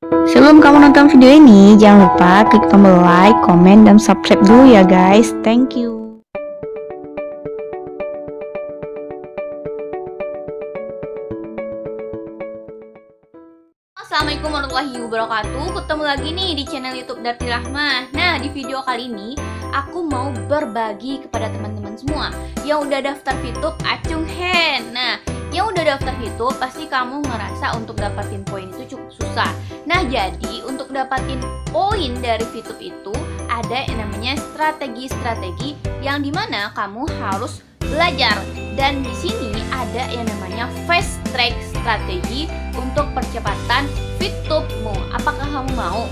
Sebelum kamu nonton video ini, jangan lupa klik tombol like, komen, dan subscribe dulu ya guys. Thank you. Assalamualaikum warahmatullahi wabarakatuh. Ketemu lagi nih di channel YouTube Darti Rahmah. Nah, di video kali ini aku mau berbagi kepada teman-teman semua yang udah daftar VTube acung hand. Nah, yang udah daftar VTube pasti kamu ngerasa untuk dapatin poin itu cukup susah. Nah, jadi untuk dapatin poin dari VTube itu ada yang namanya strategi-strategi yang dimana kamu harus belajar. Dan di sini ada yang namanya fast track strategi untuk percepatan VTube-mu. Apakah kamu mau?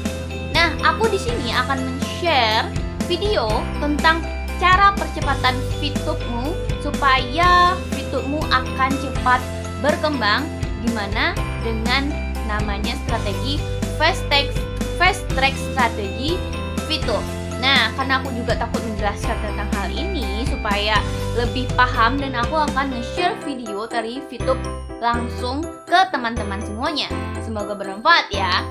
Nah, aku di sini akan men-share video tentang cara percepatan VTube-mu supaya VTube-mu akan cepat berkembang, gimana dengan namanya strategi fast track strategi VTube. Nah, karena aku juga takut menjelaskan tentang hal ini supaya lebih paham, dan aku akan nge-share video dari VTube langsung ke teman-teman semuanya. Semoga bermanfaat ya.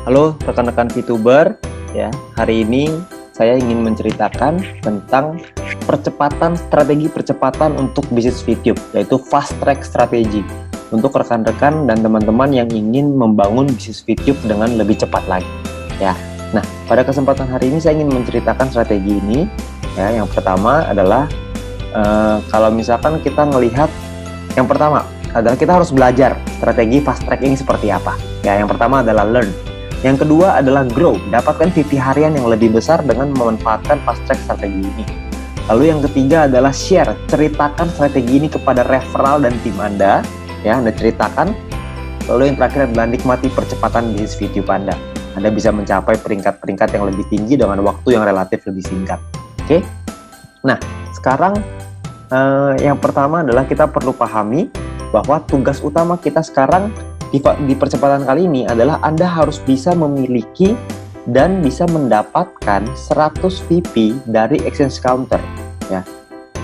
Halo rekan-rekan VTuber, ya. Hari ini saya ingin menceritakan tentang strategi percepatan untuk bisnis VTube, yaitu fast track strategi untuk rekan-rekan dan teman-teman yang ingin membangun bisnis VTube dengan lebih cepat lagi, ya. Nah, pada kesempatan hari ini saya ingin menceritakan strategi ini, ya. Yang pertama adalah kalau misalkan kita melihat, yang pertama adalah kita harus belajar strategi fast track ini seperti apa. Ya, yang pertama adalah learn. Yang kedua adalah grow, dapatkan VP harian yang lebih besar dengan memanfaatkan fast track strategi ini. Lalu yang ketiga adalah share, ceritakan strategi ini kepada referral dan tim Anda, ya, Anda ceritakan. Lalu yang terakhir adalah nikmati percepatan bisnis VTube Anda. Anda bisa mencapai peringkat-peringkat yang lebih tinggi dengan waktu yang relatif lebih singkat. Oke? Nah, sekarang yang pertama adalah kita perlu pahami bahwa tugas utama kita sekarang di percepatan kali ini adalah Anda harus bisa memiliki dan bisa mendapatkan 100 VP dari exchange counter, ya.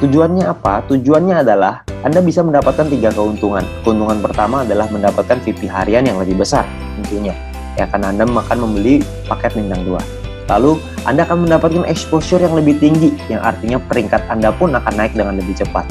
Tujuannya apa? Tujuannya adalah Anda bisa mendapatkan 3 keuntungan. Keuntungan pertama adalah mendapatkan VP harian yang lebih besar tentunya, ya, karena Anda akan membeli paket bintang 2. Lalu Anda akan mendapatkan exposure yang lebih tinggi, yang artinya peringkat Anda pun akan naik dengan lebih cepat.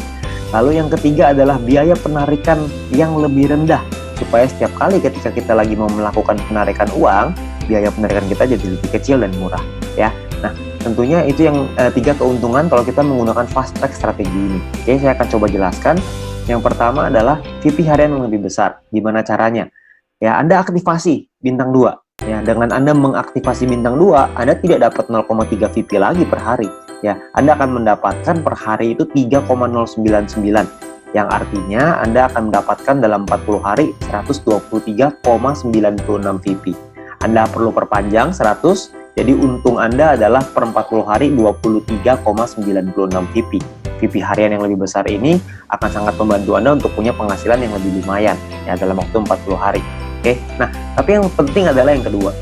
Lalu yang ketiga adalah biaya penarikan yang lebih rendah, supaya setiap kali ketika kita lagi mau melakukan penarikan uang, biaya penarikan kita jadi lebih kecil dan murah, ya. Nah, tentunya itu yang 3 keuntungan kalau kita menggunakan fast track strategi ini. Oke, saya akan coba jelaskan. Yang pertama adalah VP harian yang lebih besar. Gimana caranya? Ya, Anda aktivasi bintang 2. Ya, dengan Anda mengaktifasi bintang 2, Anda tidak dapat 0,3 VP lagi per hari. Ya, Anda akan mendapatkan per hari itu 3,099. Yang artinya Anda akan mendapatkan dalam 40 hari 123,96 VP. Anda perlu perpanjang 100, jadi untung Anda adalah per 40 hari 23,96 VP. VP harian yang lebih besar ini akan sangat membantu Anda untuk punya penghasilan yang lebih lumayan, ya, dalam waktu 40 hari. Oke, nah, tapi yang penting adalah yang kedua.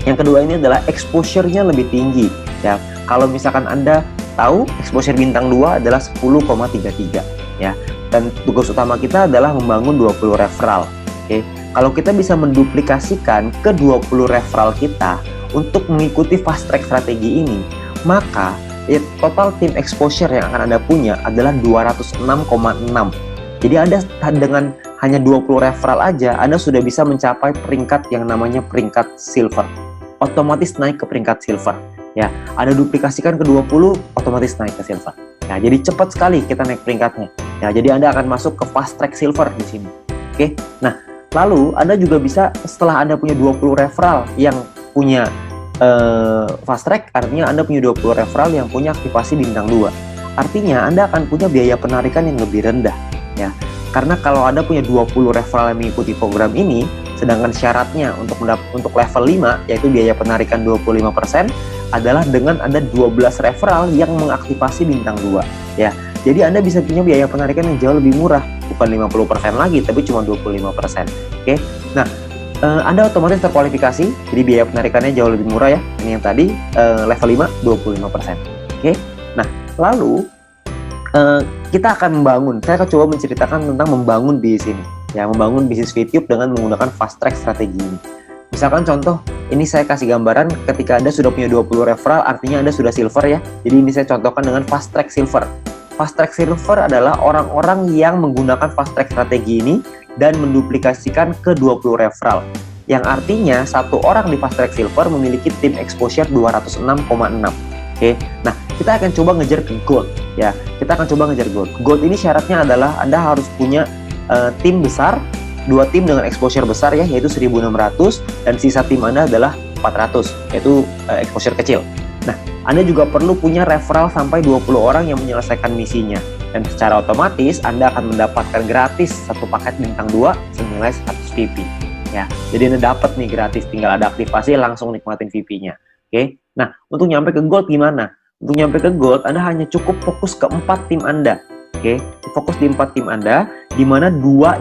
Yang kedua ini adalah exposure-nya lebih tinggi, ya. Kalau misalkan Anda tahu exposure bintang 2 adalah 10,33, ya. Dan tugas utama kita adalah membangun 20 referral. Oke, kalau kita bisa menduplikasikan ke 20 referral kita untuk mengikuti fast track strategi ini, maka total tim exposure yang akan Anda punya adalah 206,6. Jadi Anda dengan hanya 20 referral aja, Anda sudah bisa mencapai peringkat yang namanya peringkat silver. Otomatis naik ke peringkat silver. Ya, Anda duplikasikan ke 20, otomatis naik ke silver. Nah, jadi cepat sekali kita naik peringkatnya. Ya, jadi Anda akan masuk ke fast track silver di sini. Oke. Nah, lalu Anda juga bisa, setelah Anda punya 20 referral yang punya fast track, artinya Anda punya 20 referral yang punya aktivasi bintang 2. Artinya Anda akan punya biaya penarikan yang lebih rendah, ya. Karena kalau Anda punya 20 referral yang mengikuti program ini, sedangkan syaratnya untuk level 5, yaitu biaya penarikan 25%, adalah dengan ada 12 referral yang mengaktifasi bintang 2, ya. Jadi Anda bisa punya biaya penarikan yang jauh lebih murah, bukan 50% lagi, tapi cuma 25%. Oke. Nah, Anda otomatis terkualifikasi, jadi biaya penarikannya jauh lebih murah, ya. Ini yang tadi level 5 25%. Oke. Nah, lalu kita akan membangun. Saya akan coba menceritakan tentang membangun di sini. ya, membangun bisnis VTube dengan menggunakan fast track strategi ini. Misalkan contoh, ini saya kasih gambaran ketika Anda sudah punya 20 referral, artinya Anda sudah silver ya. Jadi ini saya contohkan dengan fast track silver. Fast track silver adalah orang-orang yang menggunakan fast track strategi ini dan menduplikasikan ke 20 referral. Yang artinya satu orang di fast track silver memiliki tim exposure 206,6. Oke, nah kita akan coba ngejar ke gold ya. Kita akan coba ngejar gold. Gold ini syaratnya adalah Anda harus punya tim besar, 2 tim dengan exposure besar ya, yaitu 1.600, dan sisa tim Anda adalah 400, yaitu exposure kecil. Nah, Anda juga perlu punya referral sampai 20 orang yang menyelesaikan misinya. Dan secara otomatis Anda akan mendapatkan gratis satu paket bintang 2 senilai 100 VP. Ya, jadi Anda dapat nih gratis, tinggal ada aktivasi langsung nikmatin VP-nya. Oke. Nah, untuk nyampe ke gold gimana? Untuk nyampe ke gold, Anda hanya cukup fokus ke 4 tim Anda. Oke, fokus di 4 tim Anda, di mana 2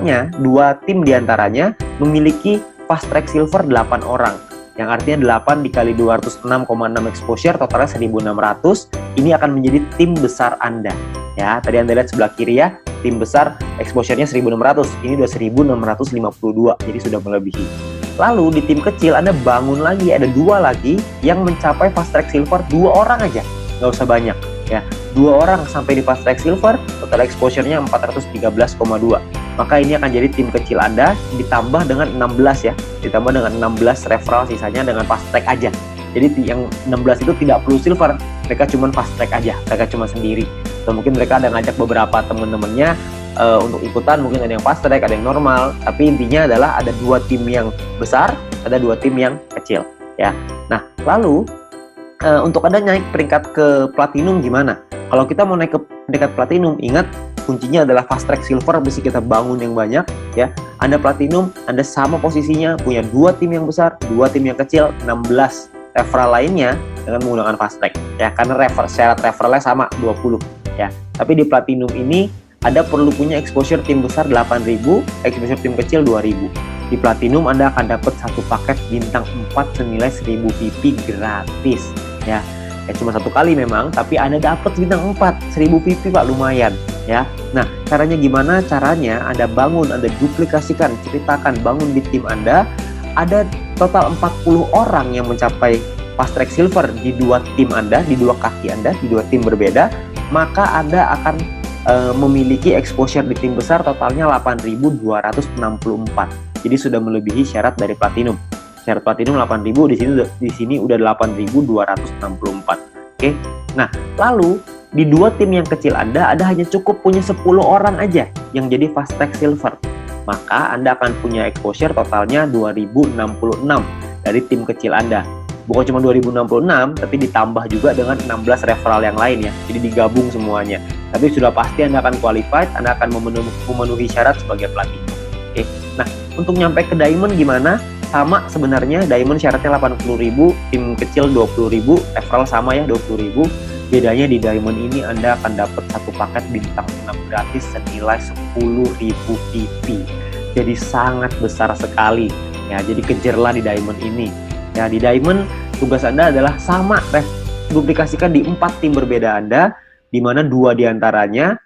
tim diantaranya memiliki fast track silver 8 orang. Yang artinya 8 dikali 206,6 exposure, totalnya 1.600. Ini akan menjadi tim besar Anda. Ya, tadi Anda lihat sebelah kiri ya, tim besar exposure-nya 1.600. Ini udah 1.652, jadi sudah melebihi. Lalu di tim kecil Anda bangun lagi, ada 2 lagi yang mencapai fast track silver 2 orang aja, nggak usah banyak ya. 2 orang sampai di fast track silver, total exposure-nya 413,2. Maka ini akan jadi tim kecil Anda ditambah dengan 16 ya, ditambah dengan 16 referral sisanya dengan fast track aja. Jadi yang 16 itu tidak perlu silver, mereka cuma fast track aja, mereka cuma sendiri. Atau mungkin mereka ada ngajak beberapa teman-temannya untuk ikutan, mungkin ada yang fast track, ada yang normal, tapi intinya adalah ada 2 tim yang besar, ada 2 tim yang kecil ya. Nah, lalu untuk Anda naik peringkat ke platinum gimana? Kalau kita mau naik ke peringkat platinum, ingat kuncinya adalah fast track silver, bisa kita bangun yang banyak ya. Anda platinum, Anda sama posisinya, punya 2 tim yang besar, 2 tim yang kecil, 16 referral lainnya dengan menggunakan fast track ya, karena syarat referralnya sama 20 ya. Tapi di platinum ini Anda perlu punya exposure tim besar 8.000, exposure tim kecil 2.000. Di platinum Anda akan dapat satu paket bintang 4 senilai 1.000 VP gratis ya. Cuma 1 kali memang, tapi Anda dapat bintang 4, 1.000 VP Pak, lumayan ya. Nah, caranya gimana? Caranya Anda bangun, Anda duplikasikan, ceritakan, bangun di tim Anda. Ada total 40 orang yang mencapai fast track silver di 2 tim Anda, di 2 kaki Anda, di 2 tim berbeda. Maka Anda akan memiliki exposure di tim besar totalnya 8.264. Jadi sudah melebihi syarat dari platinum. Syarat platinum 8.000, di sini udah 8.264. Oke. Nah, lalu di 2 tim yang kecil Anda hanya cukup punya 10 orang aja yang jadi fast track silver. Maka Anda akan punya exposure totalnya 2.066 dari tim kecil Anda. Bukan cuma 2.066, tapi ditambah juga dengan 16 referral yang lain ya. Jadi digabung semuanya. Tapi sudah pasti Anda akan qualified, Anda akan memenuhi syarat sebagai platinum. Oke. Nah, untuk nyampe ke diamond gimana? Sama sebenarnya, diamond syaratnya 80.000, tim kecil 20.000, referral sama ya 20.000. Bedanya di diamond ini Anda akan dapat satu paket bintang 6 gratis senilai 10.000 VP. Jadi sangat besar sekali ya. Jadi kejarlah di diamond ini. Ya, di diamond tugas Anda adalah sama, duplikasikan di 4 tim berbeda Anda, di mana 2 diantaranya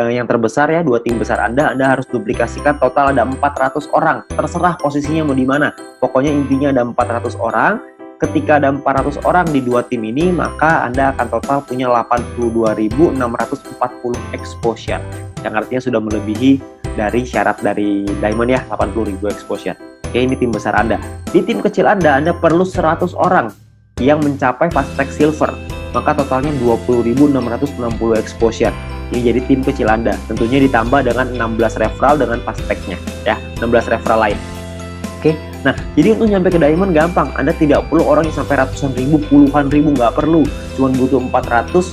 yang terbesar ya, 2 tim besar Anda harus duplikasikan, total ada 400 orang. Terserah posisinya mau di mana. Pokoknya intinya ada 400 orang. Ketika ada 400 orang di 2 tim ini, maka Anda akan total punya 82.640 exposure. Yang artinya sudah melebihi dari syarat dari diamond ya, 80.000 exposure. Oke, ini tim besar Anda. Di tim kecil Anda perlu 100 orang yang mencapai fast track silver. Maka totalnya 20.660 exposure. Ini jadi tim kecil Anda. Tentunya ditambah dengan 16 referral dengan fast track-nya ya, 16 referral lain. Oke. Nah, jadi untuk nyampe ke diamond gampang. Anda tidak perlu orang yang sampai ratusan ribu, puluhan ribu, nggak perlu. Cuma butuh 400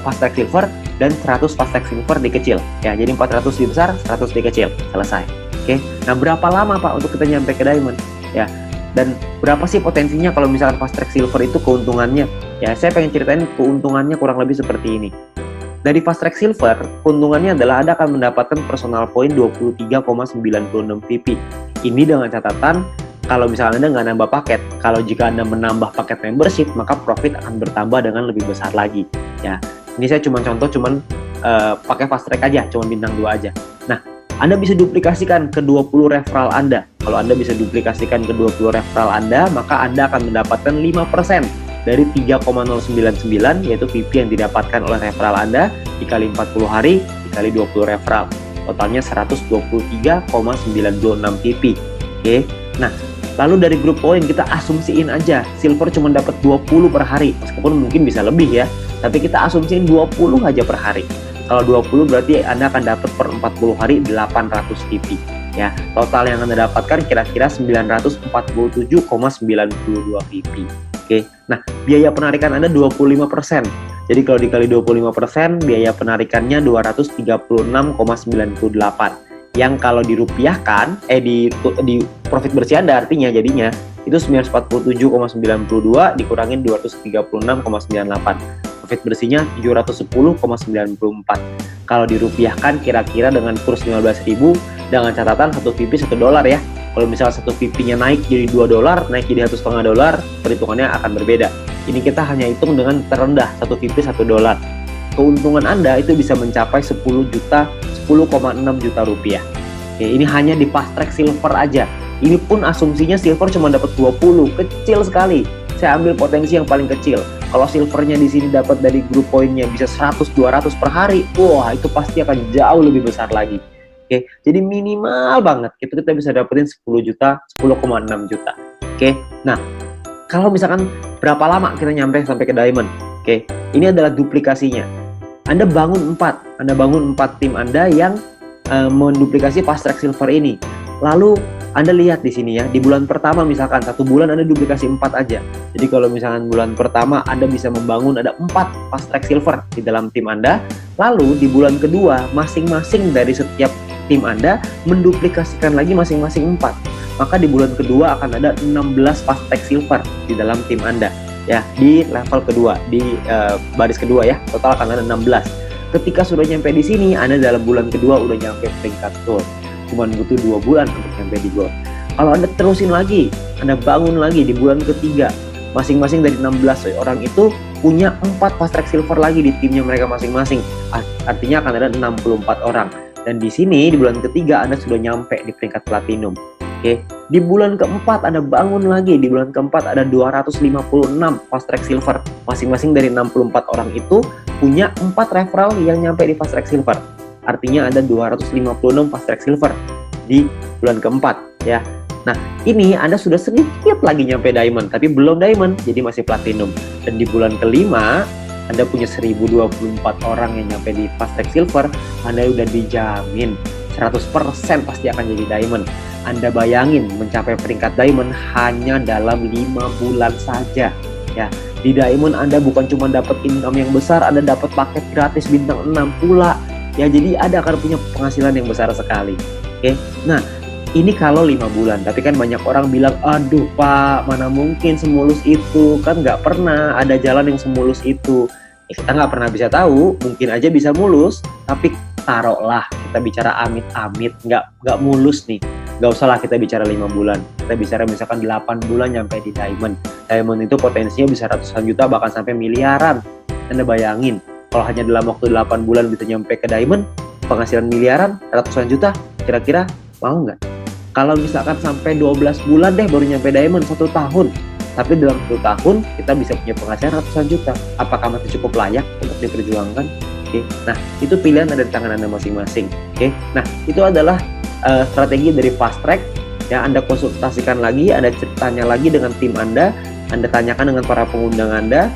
fast track silver dan 100 fast track silver di kecil. Ya, jadi 400 di besar, 100 di kecil. Selesai. Oke. Nah, berapa lama Pak untuk kita nyampe ke diamond? Ya. Dan berapa sih potensinya kalau misalkan fast track silver itu keuntungannya? Ya, saya pengen ceritain keuntungannya kurang lebih seperti ini. Dari fast track silver, keuntungannya adalah Anda akan mendapatkan personal point 23,96 VP. Ini dengan catatan kalau misalnya Anda nggak nambah paket. Kalau jika Anda menambah paket membership, maka profit akan bertambah dengan lebih besar lagi. Ya, ini saya cuma contoh, pakai fast track aja, cuma bintang 2 aja. Nah, Anda bisa duplikasikan ke 20 referral Anda. Kalau Anda bisa duplikasikan ke 20 referral Anda, maka Anda akan mendapatkan 5% dari 3,099, yaitu VP yang didapatkan oleh referral Anda dikali 40 hari dikali 20 referral. Totalnya 123,96 VP. Oke. Nah, lalu dari grup poin kita asumsiin aja silver cuma dapat 20 per hari, meskipun mungkin bisa lebih ya, tapi kita asumsiin 20 aja per hari. Kalau 20 berarti Anda akan dapat per 40 hari 800 VP. Ya, total yang Anda dapatkan kira-kira 947,92 VP. Oke. Nah, biaya penarikan Anda 25%. Jadi kalau dikali 25%, biaya penarikannya 236,98. Yang kalau dirupiahkan, di profit bersih Anda artinya jadinya itu 947,92 dikurangin 236,98. Profit bersihnya 710,94. Kalau dirupiahkan kira-kira dengan kurs 15.000 dengan catatan 1 VP $1 ya. Kalau misalnya 1 VP-nya naik jadi $2, naik jadi $1,5, perhitungannya akan berbeda. Ini kita hanya hitung dengan terendah 1 VP $1. Keuntungan Anda itu bisa mencapai 10,6 juta rupiah. Oke, ini hanya di fast track silver aja. Ini pun asumsinya silver cuma dapat 20, kecil sekali. Saya ambil potensi yang paling kecil. Kalau silvernya di sini dapat dari grup poinnya bisa 100-200 per hari, wah itu pasti akan jauh lebih besar lagi. Oke, jadi minimal banget itu kita bisa dapetin 10 juta, 10,6 juta. Oke, nah kalau misalkan berapa lama kita nyampe sampai ke diamond? Oke, ini adalah duplikasinya. Anda bangun 4 tim Anda yang menduplikasi fast track silver ini. Lalu Anda lihat di sini ya, di bulan pertama misalkan 1 bulan Anda duplikasi 4 aja. Jadi kalau misalkan bulan pertama Anda bisa membangun ada 4 fast track silver di dalam tim Anda. Lalu di bulan kedua masing-masing dari setiap tim Anda menduplikasikan lagi masing-masing 4. Maka di bulan kedua akan ada 16 fast track silver di dalam tim Anda. Ya, di level kedua, di baris kedua ya, total akan ada 16. Ketika sudah nyampe di sini, Anda dalam bulan kedua udah nyampe peringkat gold. Cuman butuh 2 bulan untuk nyampe di gold. Kalau Anda terusin lagi, Anda bangun lagi di bulan ketiga, masing-masing dari 16 orang itu punya 4 fast track silver lagi di timnya mereka masing-masing. Artinya akan ada 64 orang. Dan di sini di bulan ketiga Anda sudah nyampe di peringkat platinum. Oke, di bulan keempat Anda bangun lagi, di bulan keempat ada 256 fast track silver. Masing-masing dari 64 orang itu punya 4 referral yang nyampe di fast track silver. Artinya ada 256 fast track silver di bulan keempat ya. Nah, ini Anda sudah sedikit lagi nyampe diamond, tapi belum diamond, jadi masih platinum. Dan di bulan kelima Anda punya 1024 orang yang nyampe di fast track silver, Anda udah dijamin 100% pasti akan jadi diamond. Anda bayangin mencapai peringkat diamond hanya dalam 5 bulan saja ya. Di diamond Anda bukan cuma dapat income yang besar, Anda dapat paket gratis bintang 6 pula ya. Jadi Anda akan punya penghasilan yang besar sekali. Oke. Nah, ini kalau 5 bulan, tapi kan banyak orang bilang, aduh Pak, mana mungkin semulus itu, kan nggak pernah ada jalan yang semulus itu. Ya, kita nggak pernah bisa tahu, mungkin aja bisa mulus, tapi taruhlah kita bicara amit-amit, nggak mulus nih. Nggak usah lah kita bicara 5 bulan, kita bicara misalkan 8 bulan nyampe di diamond. Diamond itu potensinya bisa ratusan juta, bahkan sampai miliaran. Anda bayangin, kalau hanya dalam waktu 8 bulan bisa nyampe ke diamond, penghasilan miliaran, ratusan juta, kira-kira mau nggak? Kalau misalkan sampai 12 bulan deh baru nyampe diamond 1 tahun, tapi dalam 1 tahun kita bisa punya penghasilan ratusan juta, apakah masih cukup layak untuk diperjuangkan? Oke, nah itu pilihan ada di tangan Anda masing-masing. Oke, nah itu adalah strategi dari fast track ya. Anda konsultasikan lagi, Anda tanya lagi dengan tim Anda tanyakan dengan para pengundang Anda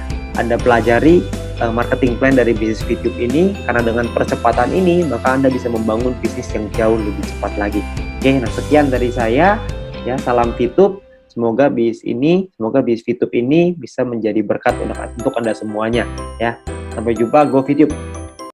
pelajari marketing plan dari bisnis VTube ini, karena dengan percepatan ini maka Anda bisa membangun bisnis yang jauh lebih cepat lagi. Oke, nah sekian dari saya ya, salam VTube. Semoga bisnis VTube ini bisa menjadi berkat untuk Anda semuanya ya. Sampai jumpa, go VTube.